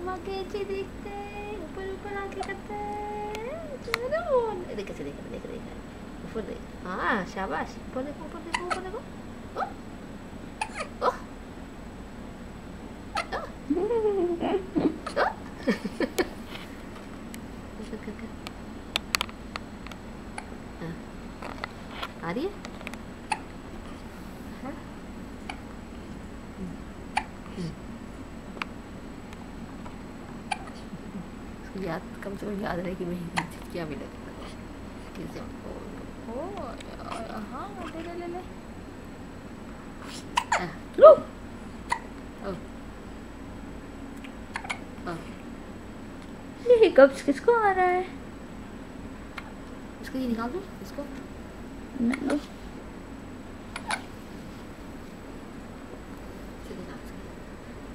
मम्मा कैसे देखते हैं, ऊपर ऊपर आके करते हैं। चलो देख कैसे देख देख देख ऊपर देख। हाँ शाबाश, ऊपर देखो ऊपर देखो ऊपर देखो। ओह आ रही है। याद कम से कम याद रहे कि मैं क्या मिला कैसे। हाँ ले ले ले लो। ये हिकअप्स किसको आ रहा है? इसको ये निकाल दो इसको।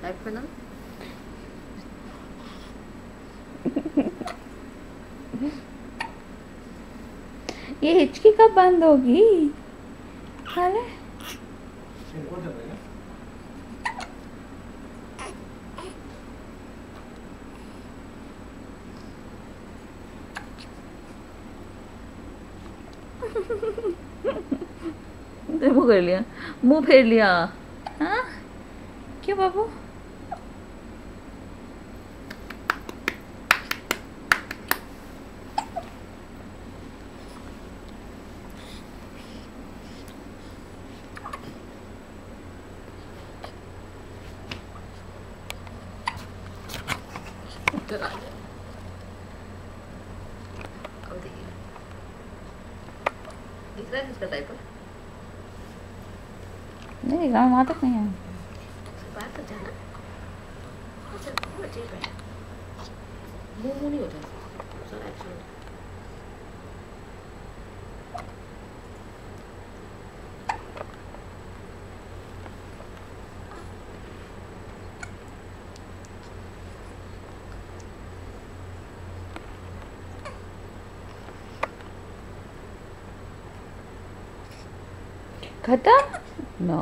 टाइप करना। ये हिचकी कब बंद होगी? खाले वो कर लिया, मुंह फेर लिया। हाँ क्यों बाबू? दिख रहा है इसका टाइपर? नहीं वहाँ तक नहीं है। बाहर तो जाना। अच्छा वो ठीक है। मुंह नहीं होता सारा एक्सीडेंट। खत्म? नो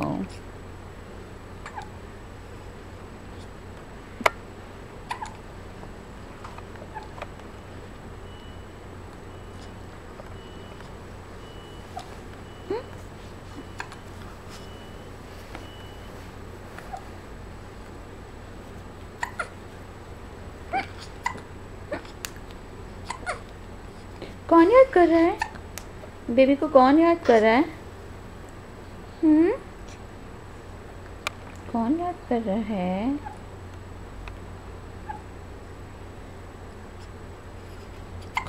कौन याद कर रहा है? बेबी को कौन याद कर रहा है? कौन याद कर रहा है?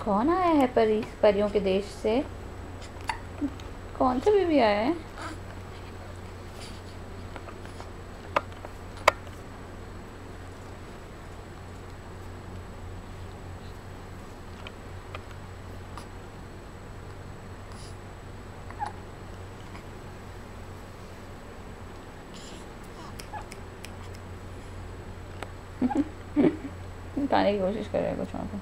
कौन आया है परियों के देश से? कौन सा बेबी आया है? खाने की कोशिश कर रहा है कुछ वहाँ पे।